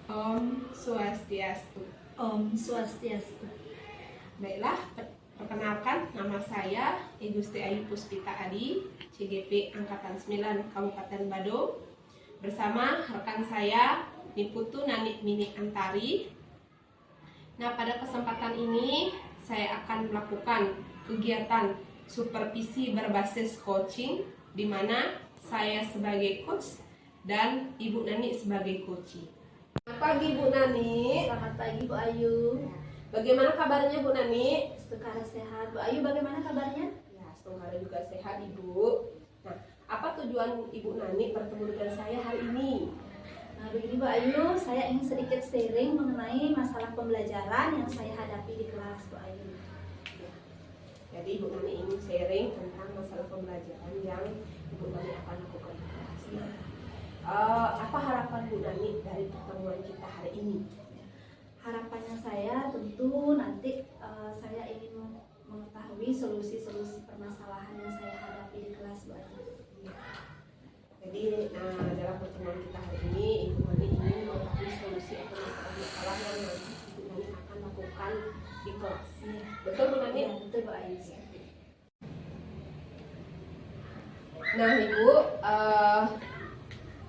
Om Swastiastu. Om Swastiastu. Baiklah, perkenalkan nama saya I Gusti Ayu Puspita Adi, CGP Angkatan 9 Kabupaten Badung. Bersama rekan saya Niputu Nani Mini Antari. Nah, pada kesempatan ini saya akan melakukan kegiatan supervisi berbasis coaching, di mana saya sebagai coach dan Ibu Nani sebagai coachee. Selamat pagi Bu Nani. Selamat pagi Bu Ayu. Bagaimana kabarnya Bu Nani? Setengah sehat. Bu Ayu bagaimana kabarnya? Ya, setengah juga sehat Ibu. Nah, apa tujuan Ibu Nani bertemu dengan saya hari ini? Nah, begini Bu Ayu, saya ingin sedikit sharing mengenai masalah pembelajaran yang saya hadapi di kelas Bu Ayu. Jadi Ibu Nani ingin sharing tentang masalah pembelajaran yang Ibu Nani akan lakukan di kelas. Nah, apa harapan Bu Nani dari pertemuan kita hari ini? Harapannya saya tentu nanti saya ingin mengetahui solusi-solusi permasalahan yang saya hadapi di kelas Bu Ayu. Jadi dalam pertemuan kita hari ini Ibu Nani ingin mengetahui solusi atau masalah yang nanti Ibu Nani akan lakukan di kelas. Betul Bu Nani? Ya, betul Bu Ayu. Nah Ibu,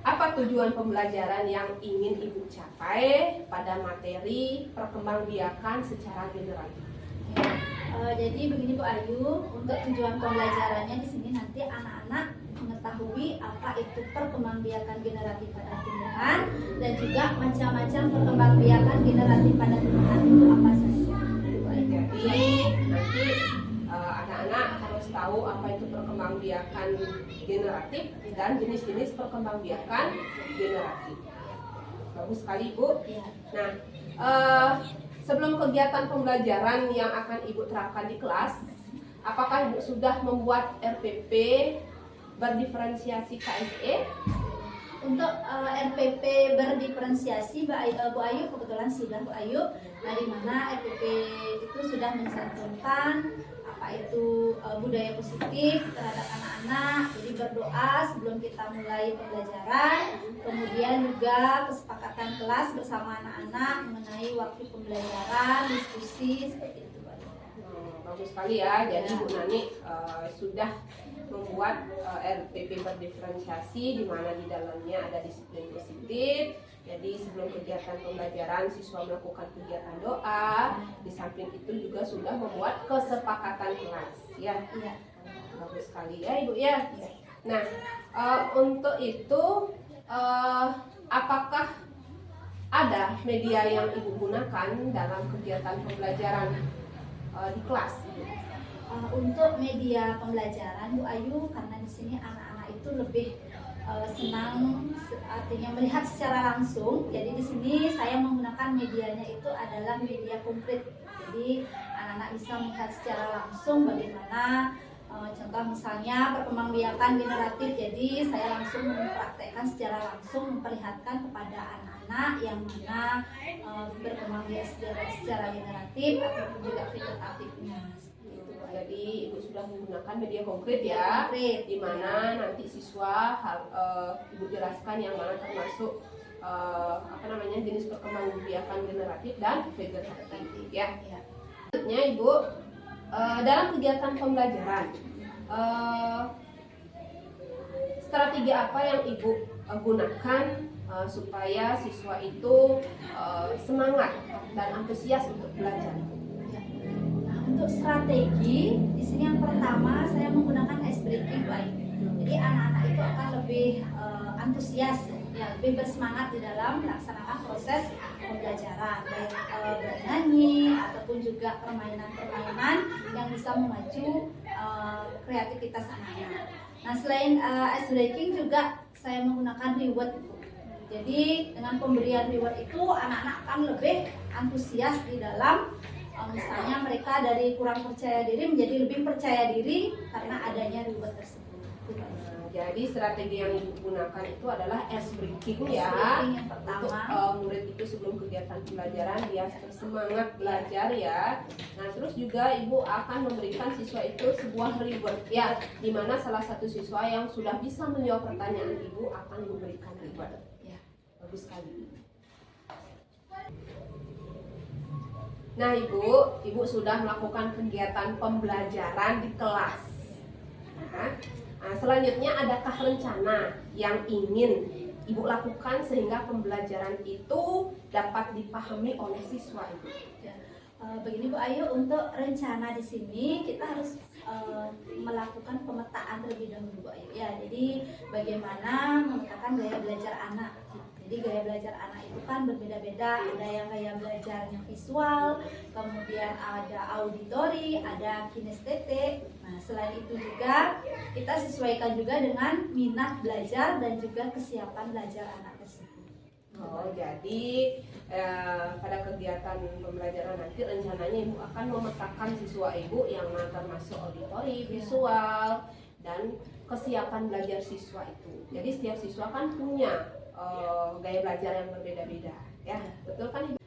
apa tujuan pembelajaran yang ingin Ibu capai pada materi perkembangbiakan secara generatif? Jadi begini Bu Ayu, untuk tujuan pembelajarannya di sini nanti anak-anak mengetahui apa itu perkembangbiakan generatif pada tumbuhan dan juga macam-macam perkembangbiakan generatif pada tumbuhan itu apa saja. Jadi nanti anak-anak harus tahu apa itu perkembangbiakan generatif dan jenis-jenis perkembangbiakan generatif. Bagus sekali Bu. Nah, sebelum kegiatan pembelajaran yang akan Ibu terapkan di kelas, apakah Ibu sudah membuat RPP berdiferensiasi KSE? Untuk RPP berdiferensiasi Bu Ayu kebetulan sudah Bu Ayu, di mana RPP itu sudah mencantumkan apa itu budaya positif terhadap anak-anak. Jadi berdoa sebelum kita mulai pembelajaran, kemudian juga kesepakatan kelas bersama anak-anak mengenai waktu pembelajaran, diskusi seperti itu Bu Ayu. Bagus sekali ya. Jadi Bu Nani sudah membuat RPP berdiferensiasi di mana di dalamnya ada disiplin positif. Jadi sebelum kegiatan pembelajaran siswa melakukan kegiatan doa. Di samping itu juga sudah membuat kesepakatan kelas. Ya, bagus sekali ya Ibu ya. Nah, untuk itu apakah ada media yang Ibu gunakan dalam kegiatan pembelajaran di kelas? Untuk media pembelajaran Bu Ayu, karena di sini anak-anak itu lebih senang artinya melihat secara langsung. Jadi di sini saya menggunakan medianya itu adalah media komplit. Jadi anak-anak bisa melihat secara langsung bagaimana contoh misalnya perkembangbiakan generatif. Jadi saya langsung mempraktekkan secara langsung, memperlihatkan kepada anak-anak yang mana berkembangbiakan secara generatif ataupun juga vegetatifnya. Jadi Ibu sudah menggunakan media konkret ya, di mana nanti siswa Ibu jelaskan yang mana termasuk jenis perkembangbiakan generatif dan vegetatif ya. Selanjutnya Ibu, dalam kegiatan pembelajaran strategi apa yang Ibu gunakan supaya siswa itu semangat dan antusias untuk belajar? Untuk strategi, di sini yang pertama saya menggunakan ice breaking Bu Ayu. Jadi anak-anak itu akan lebih antusias, ya, lebih bersemangat di dalam melaksanakan proses pembelajaran, baik bernyanyi ataupun juga permainan-permainan yang bisa memacu kreativitas anak-anak. Nah, selain ice breaking juga saya menggunakan reward. Jadi dengan pemberian reward itu anak-anak akan lebih antusias di dalam misalnya mereka dari kurang percaya diri menjadi lebih percaya diri karena adanya reward tersebut. Jadi strategi yang Ibu gunakan itu adalah ice breaking ya. Yang pertama, untuk murid itu sebelum kegiatan pembelajaran dia semangat belajar ya. Nah terus juga Ibu akan memberikan siswa itu sebuah reward ya, dimana salah satu siswa yang sudah bisa menjawab pertanyaan Ibu akan memberikan reward. Ya, bagus sekali. Nah, Ibu sudah melakukan kegiatan pembelajaran di kelas. Nah, selanjutnya adakah rencana yang ingin Ibu lakukan sehingga pembelajaran itu dapat dipahami oleh siswa Ibu? Begini Bu Ayu, untuk rencana di sini kita harus melakukan pemetaan terlebih dahulu Bu Ayu. Ya, jadi bagaimana memetakan gaya belajar anak. Jadi gaya belajar anak itu kan berbeda-beda, ada yang gaya belajarnya visual, kemudian ada auditori, ada kinestetik. Nah, selain itu juga kita sesuaikan juga dengan minat belajar dan juga kesiapan belajar anak tersebut. Oh, jadi pada kegiatan pembelajaran nanti rencananya Ibu akan memetakan siswa Ibu yang termasuk auditori, visual, dan kesiapan belajar siswa itu. Jadi setiap siswa kan punya gaya belajar yang berbeda-beda, ya, betul kan Ibu?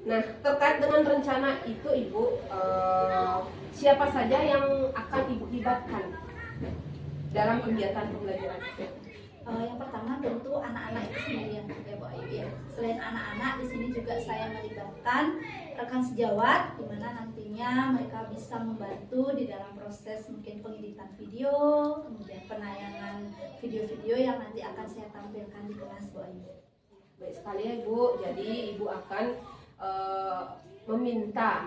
Nah, terkait dengan rencana itu Ibu, siapa saja yang akan Ibu libatkan dalam kegiatan pembelajaran itu? Yang pertama tentu anak-anak itu sendiri ya Bu Ayu ya. Selain anak-anak, di sini juga saya melibatkan rekan sejawat, di mana nantinya mereka bisa membantu di dalam proses mungkin pengeditan video, kemudian penayangan video-video yang nanti akan saya tampilkan di kelas Bu Ayu. Baik sekali ya Ibu, jadi Ibu akan meminta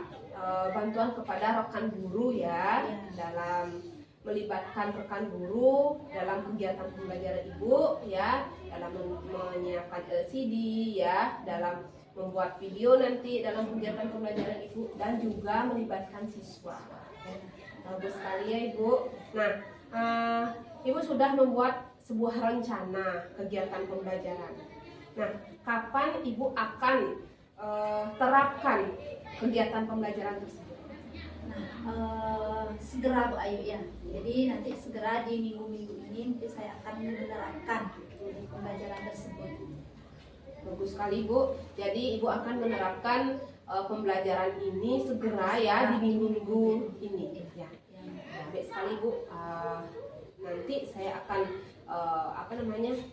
bantuan kepada rekan guru ya, dalam melibatkan rekan guru dalam kegiatan pembelajaran Ibu ya, dalam menyiapkan LCD ya, dalam membuat video nanti dalam kegiatan pembelajaran Ibu, dan juga melibatkan siswa. Bagus sekali ya Ibu. Nah, Ibu sudah membuat sebuah rencana kegiatan pembelajaran. Nah, kapan Ibu akan terapkan kegiatan pembelajaran tersebut? Segera Bu Ayu ya. Jadi nanti segera di minggu-minggu ini nanti saya akan menerapkan pembelajaran tersebut. Bagus sekali Bu. Jadi Ibu akan menerapkan pembelajaran ini segera ya di minggu-minggu ini ya. Baik sekali Bu. Nanti saya akan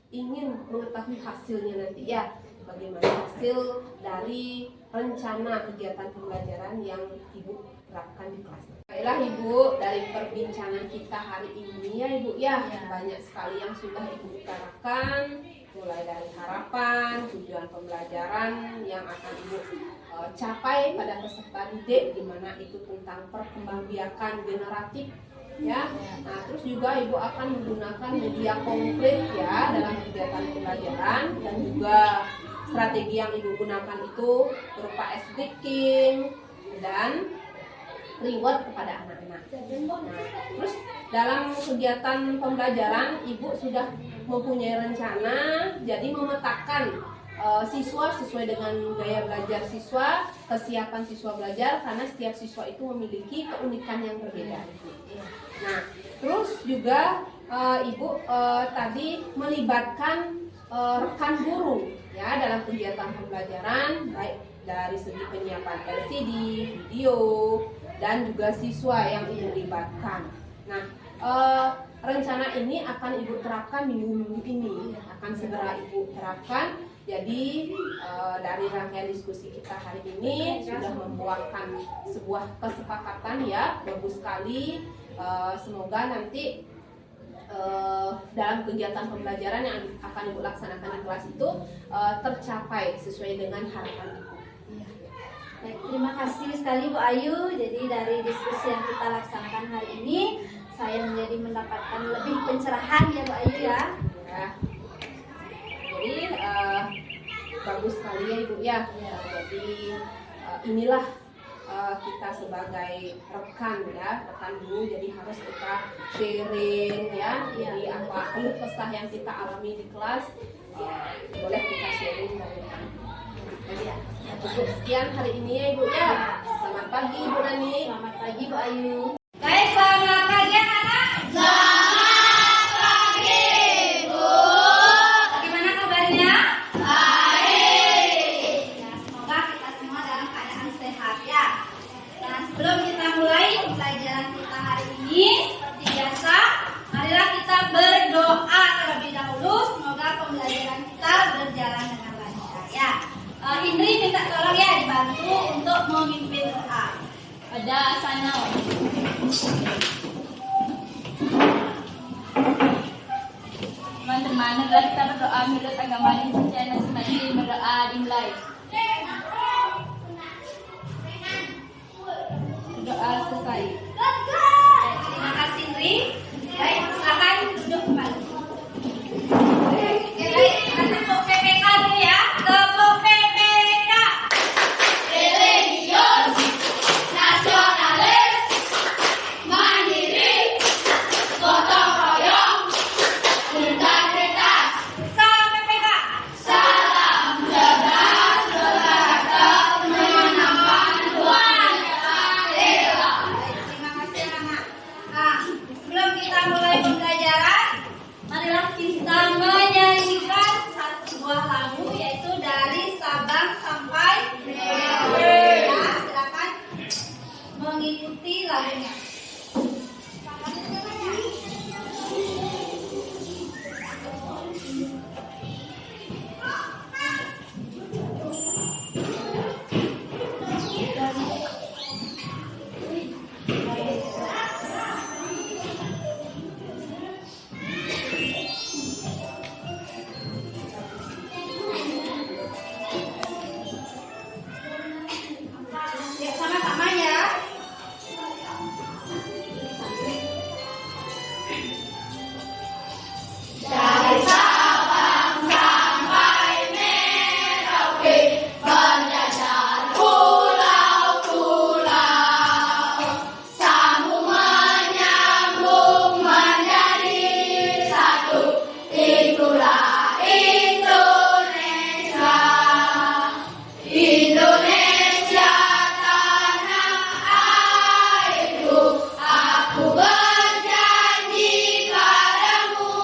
ingin mengetahui hasilnya nanti ya. Bagaimana hasil dari rencana kegiatan pembelajaran yang Ibu terapkan di kelas. Baiklah Ibu, dari perbincangan kita hari ini ya Ibu ya, banyak sekali yang sudah Ibu utarakan, mulai dari harapan, tujuan pembelajaran yang akan Ibu capai pada peserta didik, di mana itu tentang perkembangbiakan generatif ya. Nah, terus juga Ibu akan menggunakan media konkret ya dalam kegiatan pembelajaran, dan juga strategi yang Ibu gunakan itu berupa ice breaking dan reward kepada anak-anak. Nah, terus dalam kegiatan pembelajaran Ibu sudah mempunyai rencana, jadi memetakan siswa sesuai dengan gaya belajar siswa, kesiapan siswa belajar, karena setiap siswa itu memiliki keunikan yang berbeda. Nah, terus juga Ibu tadi melibatkan rekan guru ya dalam kegiatan pembelajaran, baik dari segi penyiapan LCD, video, dan juga siswa yang Ibu libatkan. Nah, rencana ini akan Ibu terapkan minggu-minggu ini, akan segera Ibu terapkan. Jadi dari rangkaian diskusi kita hari ini sudah membuahkan sebuah kesepakatan ya, bagus sekali. Semoga nanti dalam kegiatan pembelajaran yang akan Ibu laksanakan di kelas itu tercapai sesuai dengan harapan Ibu. Baik, terima kasih sekali Bu Ayu. Jadi dari diskusi yang kita laksanakan hari ini, saya menjadi mendapatkan lebih pencerahan ya Bu Ayu ya. Jadi bagus sekali ya Ibu ya. Jadi inilah kita sebagai rekan ya, rekan guru, jadi harus kita sharing ya. Jadi apa keluh kesah yang kita alami di kelas boleh kita sharing dari rekan. Jadi ya, cukup sekian hari ini ya Ibu ya. Selamat pagi Ibu Nani. Selamat pagi Bu Ayu. Baik, selamat pagi anak-anak. Selamat pagi Bu. Bagaimana kabarnya? Baik. Ya, semoga kita semua dalam keadaan sehat ya. Nah, sebelum kita mulai pembelajaran kita hari ini, seperti biasa, marilah kita berdoa terlebih dahulu. Semoga pembelajaran kita berjalan dengan lancar ya. Indri minta tolong ya dibantu untuk Oja Sanyo. Teman-teman, adalah kita berdoa menurut agama di suci masing-masing, berdoa dimulai. Doa selesai. Terima kasih Tri. Baik, silakan duduk kembali. Oke, baik, kita tepuk PPK dulu ya. Tepuk PPK. Religius, nasionalis, mandiri, gotong royong, integritas. Salam PPK. Salam cerdas, beradab, menyenangkan Tuhan yang rela. Baik, terima kasih anak-anak. Nah, sebelum kita mulai pembelajaran, marilah kita menyanyikan satu buah lagu yaitu dari Sabang sampai Merauke. Ya, silakan mengikuti lagunya. Ya, sama-sama ya. Dari Sabang sampai Merauke, berjajar pulau-pulau, sambung menyambung menjadi satu, itulah Indonesia. Indonesia tanah airku, aku berjanji padamu,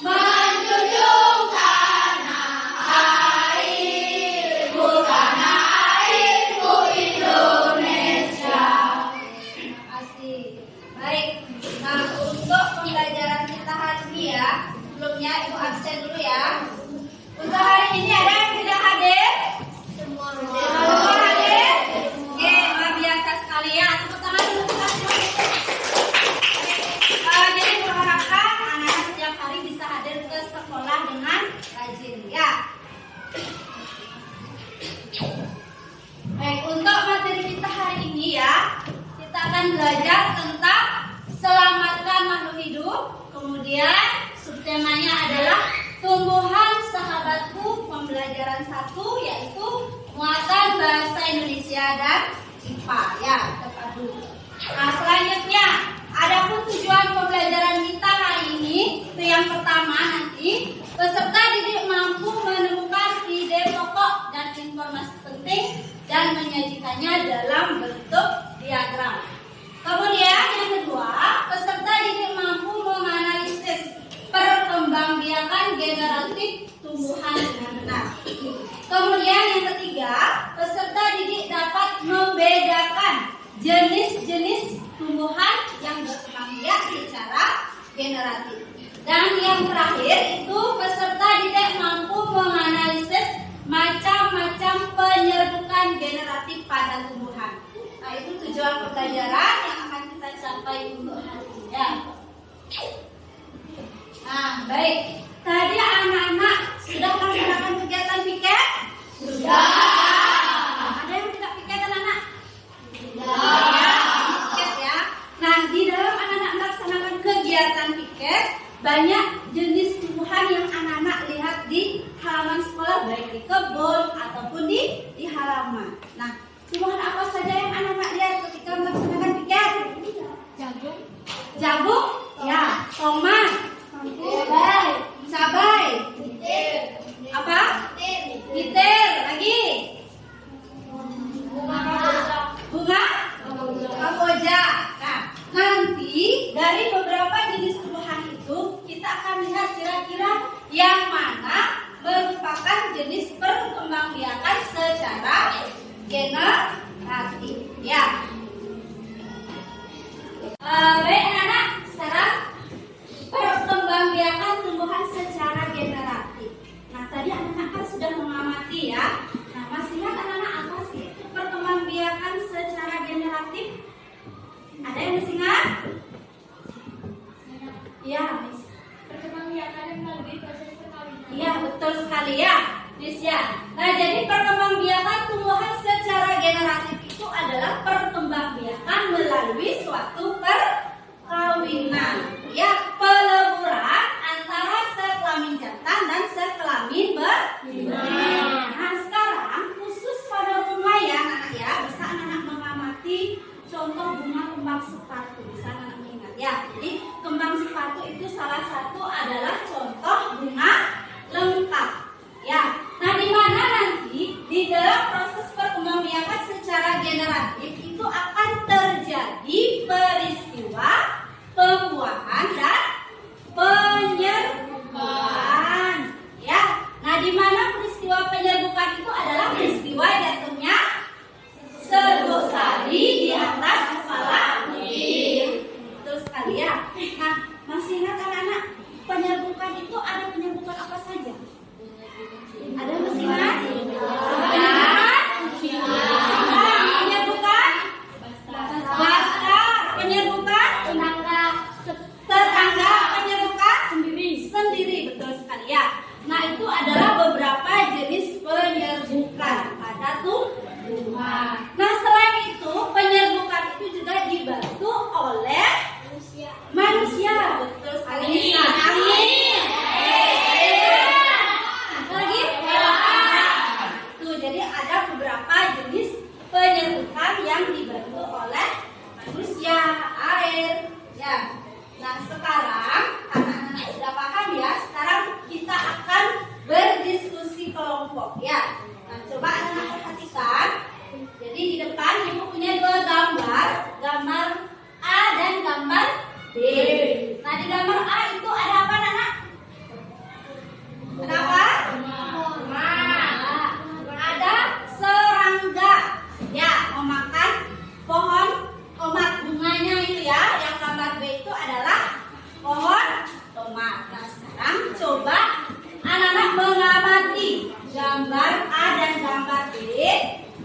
menjunjung tanah airku Indonesia. Terima kasih. Baik. Nah, untuk pembelajaran kita hari ini ya, sebelumnya Ibu absen dulu ya. Untuk hari ini ada yang tidak hadir? Semua hadir? Oke, luar biasa sekali ya. Tepuk tangan dulu kita semua. Jadi diharapkan anak-anak setiap hari bisa hadir ke sekolah dengan rajin ya. Baik, untuk materi kita hari ini ya, kita akan belajar tentang selamatkan makhluk hidup. Kemudian subtemanya adalah tumbuhan sahabatku, pembelajaran 1 yaitu muatan bahasa Indonesia dan IPA ya, terpadu. Nah, selanjutnya adapun tujuan pembelajaran kita hari ini, itu yang pertama nanti peserta didik mampu menemukan ide pokok dan informasi penting dan menyajikannya dalam bentuk diagram. Kemudian yang kedua, peserta didik mampu menganalisis perkembangbiakan generatif tumbuhan dengan benar. Kemudian yang ketiga, peserta didik dapat membedakan jenis-jenis tumbuhan yang berkembang biak secara generatif. Dan yang terakhir itu peserta didik mampu menganalisis macam-macam penyerbukan generatif pada tumbuhan. Nah, itu tujuan pembelajaran yang akan kita capai untuk hari ini ya. Nah, baik. Tadi anak-anak sudah melaksanakan kegiatan piket? Sudah. Ada yang tidak piket anak-anak? Sudah. Ya, piket ya. Nah, di dalam anak-anak melaksanakan kegiatan piket, banyak jenis tumbuhan yang anak-anak lihat di halaman sekolah, baik di kebun ataupun di halaman. Nah, tumbuhan apa saja yang anak-anak lihat ketika melaksanakan piket? Jagung. Jagung? Ya. Tomat? Cabai? Apa? Gitir. Lagi? Bunga? Kamboja. Nah, nanti dari beberapa jenis tumbuhan itu kita akan lihat kira-kira yang mana merupakan jenis perkembangbiakan secara generatif. Ya. Baik anak-anak, sekarang sekali ya, Miss ya. Nah, jadi perkembangbiakan tumbuhan secara generatif itu adalah perkembangbiakan melalui suatu perkawinan. Ya, peleburan antara sekelamin jantan dan sekelamin betina. Nah, sekarang khusus pada bunga ya, anak ya, bisa anak mengamati contoh bunga kembang sepatu. Bisa anak mengingat ya. Jadi kembang sepatu itu salah satu adalah contoh bunga lengkap. Ya. Nah, di mana nanti di dalam proses perkembangbiakan secara generatif itu akan terjadi peristiwa pembuahan dan penyerbukan. Ya. Nah, di mana peristiwa penyerbukan itu adalah peristiwa jatuhnya serbuk sari di atas kepala kucing. Betul sekali ya. Nah, masih ingat anak-anak penyerbukan itu ada penyerbukan apa saja? Ada masih ingat? Penyerbukan Baskar, penyerbukan tetangga, penyerbukan sendiri, betul sekali ya. Nah, itu adalah beberapa jenis penyerbukan pada tumbuhan. Nah, selain itu penyerbukan itu juga dibantu oleh manusia, betul sekali. Amin. Lagi? Tuh, jadi ada beberapa jenis penyerbukan yang dibantu oleh manusia, air, ya. Nah, sekarang anak-anak sudah paham ya. Sekarang kita akan berdiskusi kelompok ya. Nah, coba anak-anak perhatikan. Jadi di depan ibu punya dua gambar, gambar A dan gambar B. Nah, di gambar A itu ada apa, anak-anak? Ada apa? Ada serangga. Ya, memakan pohon tomat bunganya itu ya. Yang gambar B itu adalah pohon tomat. Nah, sekarang coba anak-anak mengamati gambar A dan gambar B.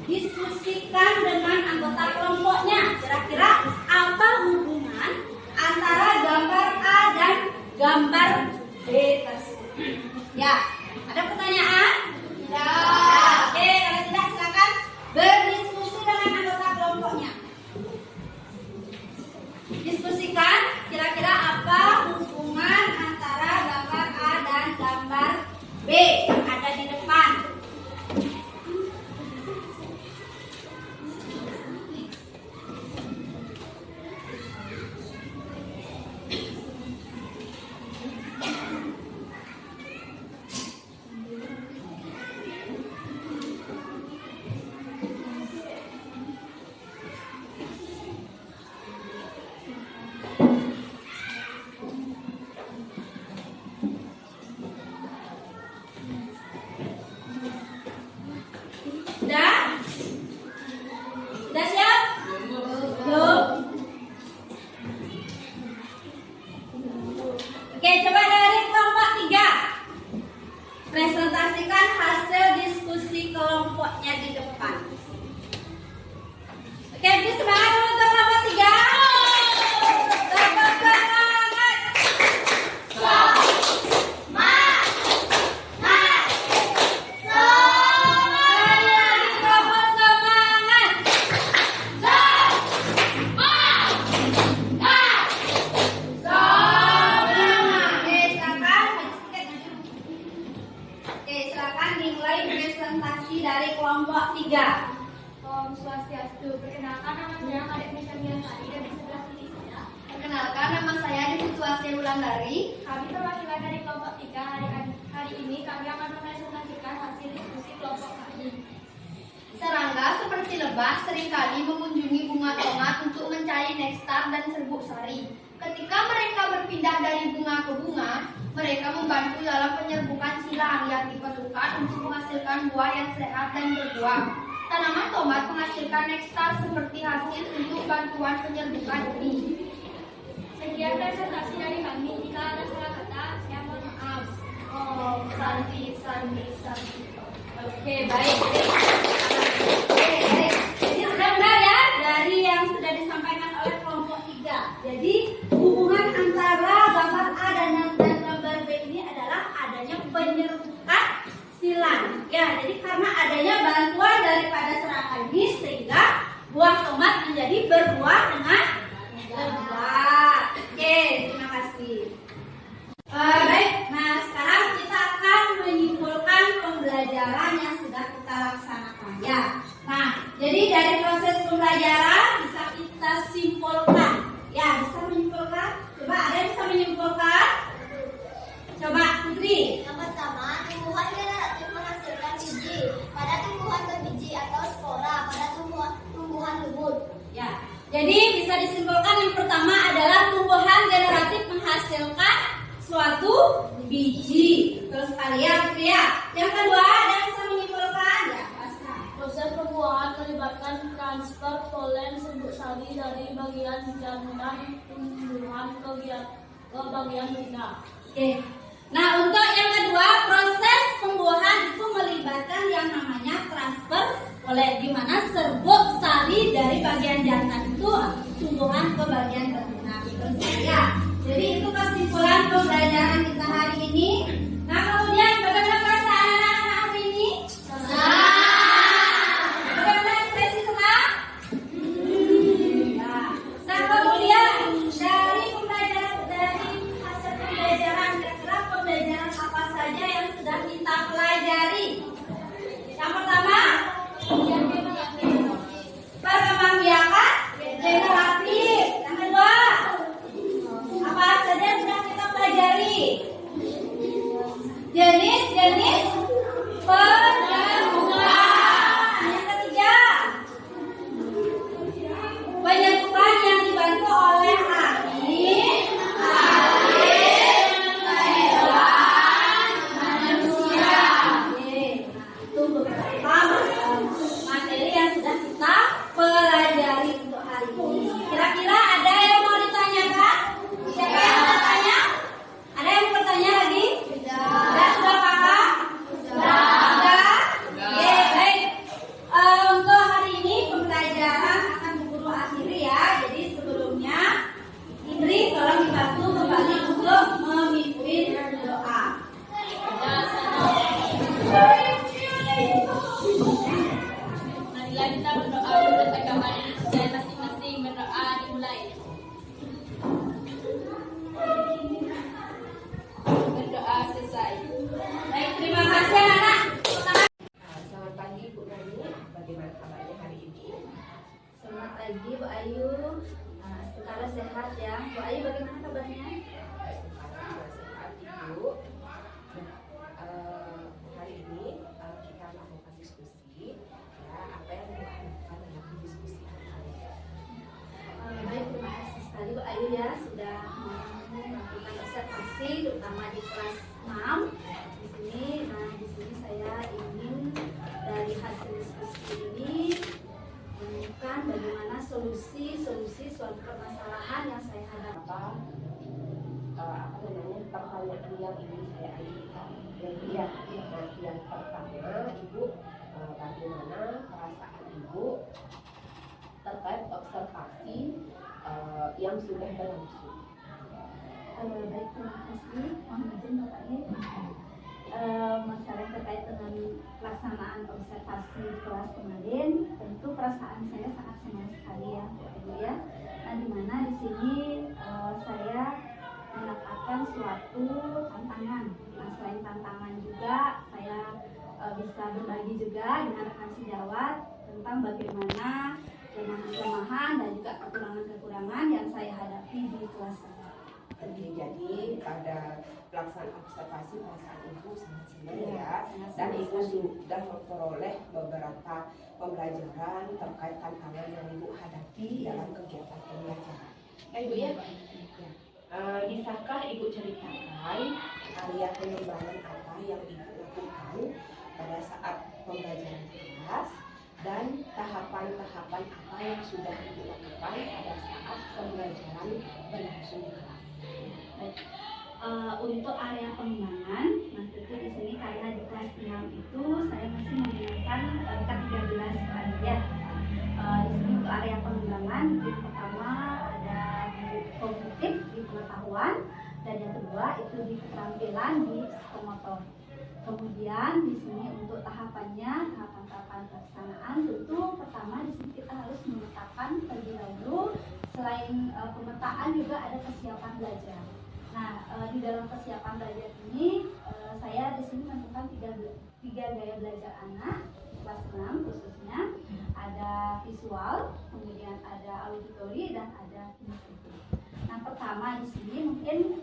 Diskusikan dengan anggota kelompoknya. Kira-kira apa hubungan antara gambar A dan gambar B tersebut? Ya, ada pertanyaan? Ya. Oke, kalau tidak silakan berdiskusi dengan anggota kelompoknya. Diskusikan kira-kira apa hubungan antara gambar A dan gambar B yang ada di depan. Sudah siap? Belum? Oke, coba dari kelompok 3. Presentasikan hasil diskusi kelompoknya di depan. Oke, jadi semangat dulu untuk kelompok 3. Dari kelompok 3. Om Swastiastu. Perkenalkan, nama saya Kadek Nisha Milasari dari sebelah kiri saya. Perkenalkan, nama saya Situasi Wulandari. Kami perwakilan dari kelompok 3. Hari ini kami akan mempresentasikan hasil diskusi kelompok kami. Serangga seperti lebah seringkali mengunjungi bunga tomat untuk mencari nektar dan serbuk sari. Ketika mereka berpindah dari bunga ke bunga, mereka membantu dalam penyerbukan silang yang diperlukan untuk menghasilkan buah yang sehat dan berbuah. Tanaman tomat menghasilkan nektar seperti hasil untuk bantuan penyerbukan ini. Sekian presentasi dari kami. Jika ada salah kata, saya mohon maaf. Oh, Santi. Oke, baik. Jadi sudah benar ya dari yang sudah disampaikan oleh kelompok 3. Jadi hubungan antara gambar A dan gambar B ini adalah adanya penyerbukan Ya, jadi karena adanya bantuan daripada serangga ini sehingga buah tomat menjadi berbuah dengan lebat. Oke, terima kasih. Baik, nah sekarang kita akan menyimpulkan pembelajaran yang sudah kita laksanakan ya. Nah, jadi dari proses pembelajaran bisa kita simpulkan. Ya, bisa menyimpulkan? Coba ada yang bisa menyimpulkan? Coba Putri. Yang pertama, tumbuhan generatif menghasilkan biji pada tumbuhan berbiji atau spora pada tumbuhan lumut. Ya, jadi bisa disimpulkan yang pertama adalah tumbuhan generatif menghasilkan suatu biji. Terus kalian ya. Yang kedua ada yang bisa menyimpulkan? Ya, Pasca. Proses pembuahan melibatkan transfer polen serbuk sari dari bagian jantan tumbuhan ke bagian betina. Oke. Nah, untuk yang kedua, proses pembuahan itu melibatkan yang namanya transfer polen, di mana serbuk sari dari bagian jantan itu tumbuhan ke bagian betina. Terus ya. Jadi itu kesimpulan pembelajaran kita hari ini. Nah, kemudian bagaimana perasaan anak-anak hari ini? Bagaimana ekspresi senang? Ya. Nah, kemudian dari pembelajaran dari hasil pembelajaran, kira-kira pembelajaran apa saja yang sudah kita pelajari? Yang pertama, perkembangbiakan generatif. Yang kedua, apa saja yang sudah kita pelajari? Jenis-jenis penyebutan. Yang ketiga, penyebutan yang dibantu oleh angin, hewan, manusia. Oke, itu beberapa materi yang sudah kita pelajari untuk hari ini. Kira-kira ada yang mau ditanyakan? Siapa yang mau bertanya? Ada yang mau bertanya lagi? Sudah paham? Sudah. Oke, baik. Untuk hari ini pembelajaran akan berburu akhiri ya. Jadi sebelumnya Indri tolong dibantu kembali untuk memimpin doa. Marilah kita berdoa menurut agama dan masing-masing berdoa dimulai. Berdoa selesai. Baik, terima kasih anak-anak. Selamat pagi Bu Nani, bagaimana kabarnya hari ini? Selamat pagi Bu Ayu. Sekarang sehat ya. Bu Ayu bagaimana kabarnya? Sekarang juga sehat Ibu. Hari ini kita melakukan diskusi ya, apa yang dilakukan dalam diskusi ini. Baik, terima kasih sekali Bu Ayu ya sudah melakukan observasi terutama di kelas 6 di sini. Nah, di sini saya ingin dari hasil diskusi ini menemukan bagaimana solusi suatu permasalahan yang saya hadapi. Apa namanya pertanyaan yang ingin saya ajukan. Ya, nah, yang pertama Ibu, bagaimana perasaan Ibu terkait observasi yang sudah berlangsung? Baik, terima kasih. Mohon izin Bapak Ibu. Masalah terkait dengan pelaksanaan observasi kelas kemarin, tentu perasaan saya sangat senang sekali ya, Bu Ibu ya. Nah, di mana di sini saya mendapatkan suatu tantangan. Nah, selain tantangan juga saya bisa berbagi juga dengan rekan sejawat tentang bagaimana kelemahan dan juga kekurangan-kekurangan yang saya hadapi di kelas saya. Jadi pada pelaksanaan observasi perasaan Ibu sangat senang Iya, ya, sangat dan senang Ibu sekali. sudah memperoleh beberapa pembelajaran terkait tantangan yang Ibu hadapi dalam kegiatan pembelajaran. Ibu ya. Bisakah Ibu ceritakan area pengembangan apa yang Ibu lakukan pada saat pembelajaran kelas dan tahapan-tahapan apa yang sudah Ibu lakukan pada saat pembelajaran berlangsung di kelas? Baik. Untuk area pengembangan, nah tentu di sini karena di kelas 6 itu saya masih menggunakan K13 ya. Di sini untuk area pengembangan yang pertama ada di kognitif di pengetahuan dan yang kedua itu di keterampilan di psikomotor. Kemudian di sini untuk tahapan pelaksanaan tentu pertama di sini kita harus memetakan terlebih dahulu. Selain pemetaan juga ada kesiapan belajar. Nah, di dalam kesiapan belajar ini saya di sini menentukan tiga gaya belajar anak kelas 6 khususnya. Ada visual, kemudian ada auditori, dan ada kinestetik. Nah, pertama di sini mungkin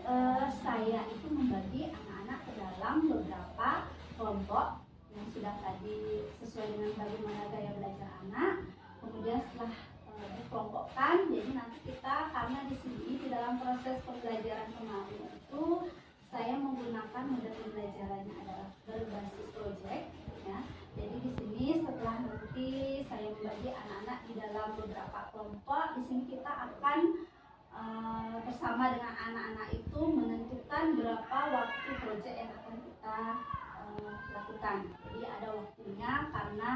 saya itu membagi anak-anak ke dalam beberapa kelompok yang sudah tadi sesuai dengan bagaimana gaya belajar anak. Kemudian setelah dikelompokkan, jadi nanti kita karena di sini di dalam proses pembelajaran kemarin itu saya menggunakan model pembelajarannya adalah berbasis proyek, ya. Jadi di sini setelah nanti saya membagi anak-anak di dalam beberapa kelompok, di sini kita akan bersama dengan anak-anak itu menentukan berapa waktu proyek yang akan kita lakukan. Jadi ada waktunya karena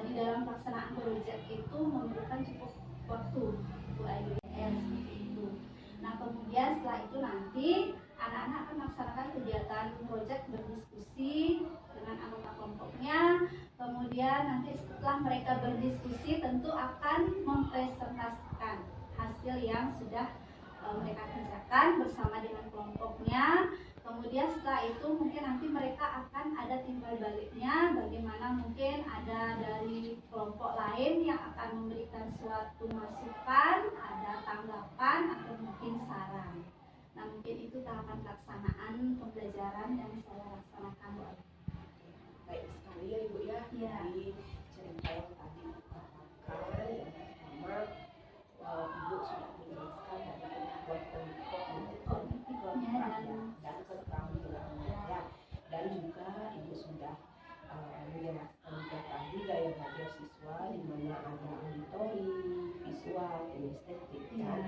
di dalam pelaksanaan proyek itu memerlukan cukup waktu untuk IBR seperti itu. Nah, kemudian setelah itu nanti anak-anak akan melaksanakan kegiatan proyek berdiskusi dengan anggota kelompoknya. Kemudian nanti setelah mereka berdiskusi tentu akan mempresentasikan hasil yang sudah mereka kerjakan bersama dengan kelompoknya. Kemudian setelah itu mungkin nanti mereka akan ada timbal baliknya, bagaimana mungkin ada dari kelompok lain yang akan memberikan suatu masukan, ada tanggapan atau mungkin saran. Nah, mungkin itu tahapan pelaksanaan pembelajaran yang saya laksanakan, Bu. Baik sekali ya Ibu ya. Iya. Jadi cerita yang tadi dikatakan yang pertama Ibu sudah menjelaskan tadi buat dan keterampilannya, dan juga Ibu sudah menjelaskan tadi gaya belajar siswa di mana ada auditori, visual, kinestetik. Dan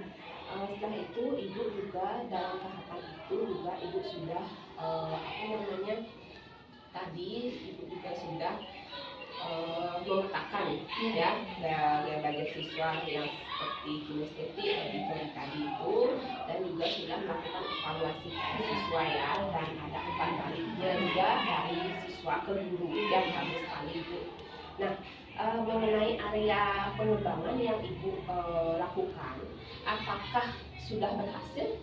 setelah itu Ibu juga dalam tahapan itu juga Ibu sudah tadi Ibu juga sudah memetakan ya gaya belajar siswa yang seperti kinestetik auditori tadi itu, dan juga sudah melakukan evaluasi siswa ya, dan ada umpan baliknya juga dari siswa ke guru yang bagus sekali itu. Nah, mengenai area pengembangan yang Ibu lakukan, apakah sudah berhasil?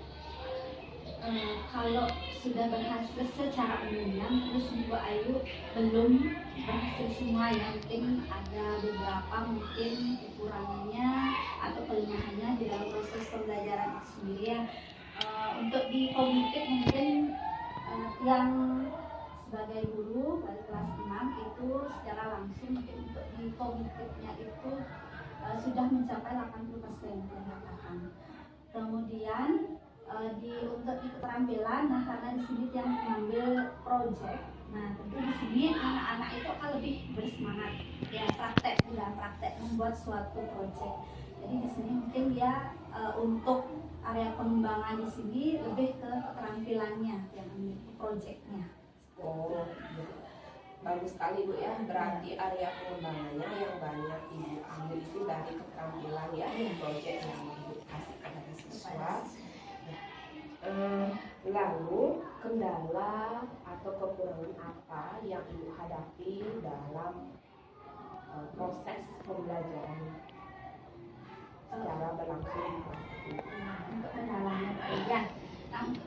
Kalau sudah berhasil secara umumnya, terus Bu Ayu belum berhasil semua ya, mungkin ada beberapa mungkin kekurangannya atau kelemahannya di dalam proses pembelajaran itu sendiri ya. Untuk di kognitif mungkin yang sebagai guru dari kelas 6 itu secara langsung mungkin untuk di kognitifnya itu sudah mencapai 80% dikatakan. Kemudian untuk di keterampilan, nah karena di sini yang mengambil proyek, nah tentu di sini anak-anak itu akan lebih bersemangat ya praktek membuat suatu proyek. Jadi di sini mungkin dia untuk area pengembangan di sini lebih ke keterampilannya yang proyeknya. Oh, bagus sekali Bu ya. Berarti area pengembangannya yang banyak Ibu ambil itu dari keterampilan ya, proyek yang Ibu kasih kepada siswa. Lalu kendala atau kekurangan apa yang Ibu hadapi dalam proses pembelajaran secara berlangsung di kelas itu? Untuk kendalanya ya,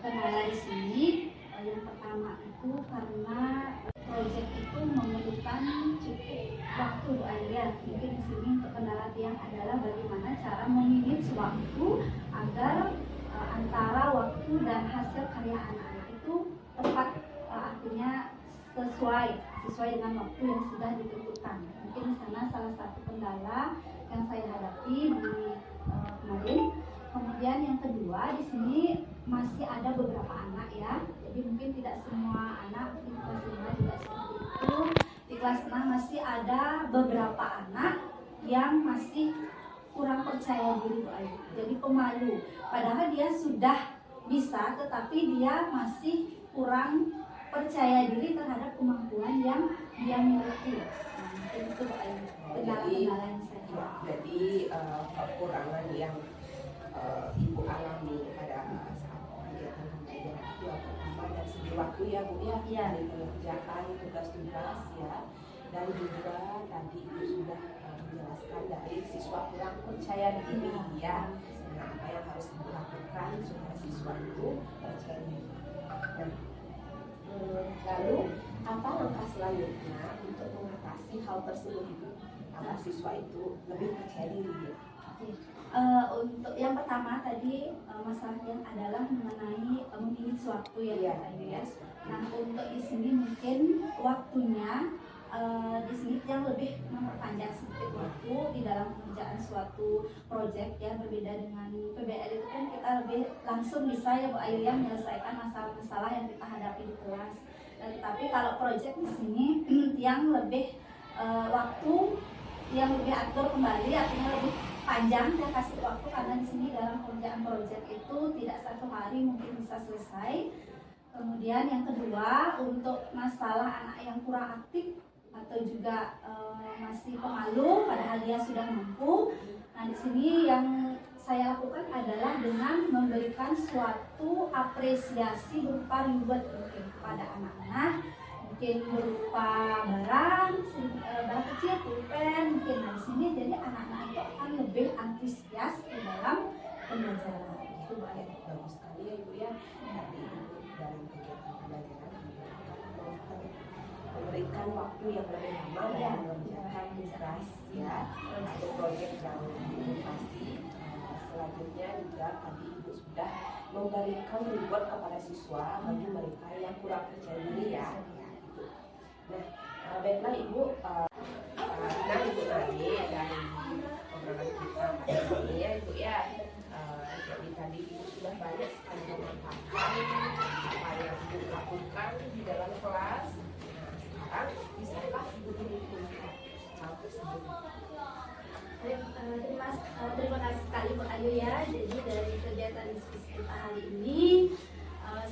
kendala di sini yang pertama itu karena proyek itu memerlukan cukup waktu aja. Mungkin di sini untuk kendala yang adalah bagaimana cara memanage waktu agar antara waktu dan hasil karya anak-anak itu tepat, artinya sesuai dengan waktu yang sudah ditentukan. Mungkin di sana salah satu kendala yang saya hadapi di kemarin. Kemudian yang kedua di sini masih ada beberapa anak ya. Jadi mungkin tidak semua anak di kelas 5 juga seperti itu. Di kelas 6 masih ada beberapa anak yang masih kurang percaya diri, Bu Ayu. Jadi pemalu. Padahal dia sudah bisa, tetapi dia masih kurang percaya diri terhadap kemampuan yang dia miliki. Nah, mungkin itu, Bu Ayu. Kendala-kendala yang saya. Jadi kekurangan yang Ibu alami pada saat kegiatan pembelajaran itu pertama dari segi waktu ya Bu ya, Iya. dari pengerjaan tugas-tugas ya, dan juga tadi Ibu sudah menjelaskan dari siswa kurang percaya diri ya. Nah, apa yang harus dilakukan supaya siswa itu percaya diri. Nah, lalu apa langkah selanjutnya untuk mengatasi hal tersebut Ibu? Agar siswa itu lebih percaya diri ya? Untuk yang pertama tadi masalahnya adalah mengenai memilih suatu ya Iya, Pak Ayu ya. yes. Nah untuk di sini mungkin waktunya di sini yang lebih memperpanjang sedikit waktu di dalam pengerjaan suatu proyek ya, berbeda dengan PBL itu kan kita lebih langsung bisa ya Bu Ayu ya menyelesaikan masalah-masalah yang kita hadapi di kelas. Dan tetapi kalau proyek di sini yang lebih waktu yang lebih atur kembali, artinya lebih panjang ya kasih waktu, karena di sini dalam pengerjaan proyek itu tidak satu hari mungkin bisa selesai. Kemudian yang kedua, untuk masalah anak yang kurang aktif atau juga masih pemalu padahal dia sudah mampu. Nah di sini yang saya lakukan adalah dengan memberikan suatu apresiasi berupa reward mungkin kepada anak-anak, mungkin berupa barang kecil, pulpen mungkin. Nah di sini jadi anak-anak itu akan lebih antusias di dalam pembelajaran. Itu Bagus sekali ya Ibu ya. Tadi Ibu dalam kegiatan pembelajaran memberikan waktu yang lebih lama dan mengerjakan tugas ya untuk proyek yang diinovasi. Selanjutnya juga tadi Ibu sudah memberikan reward kepada siswa bagi mereka yang kurang percaya diri ya. Nah, baiklah Ibu, nah Ibu Nani dari obrolan kita hari ini ya Ibu ya. Jadi tadi Ibu sudah banyak sekali memanfaatkan apa yang Ibu lakukan di dalam kelas. Nah, sekarang bisakah Ibu menyimpulkan hal tersebut? Terima kasih sekali Bu Ayu ya. Jadi dari kegiatan diskusi kita hari ini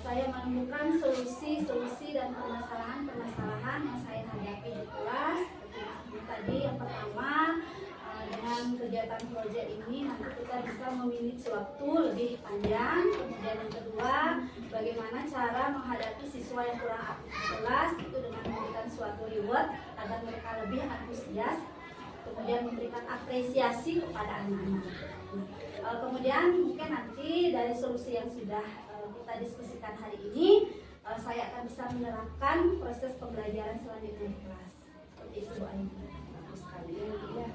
saya menemukan solusi dan permasalahan yang saya hadapi di kelas. Tadi yang pertama, dengan kegiatan proyek ini nanti kita bisa memilih waktu lebih panjang. Kemudian yang kedua, bagaimana cara menghadapi siswa yang kurang aktif di kelas itu dengan memberikan suatu reward agar mereka lebih antusias. Kemudian memberikan apresiasi kepada anak-anak. Kemudian mungkin nanti dari solusi yang sudah kita diskusikan hari ini, saya akan bisa menerapkan proses pembelajaran selanjutnya di kelas. Seperti itu Bu Ayu. Bagus sekali ya.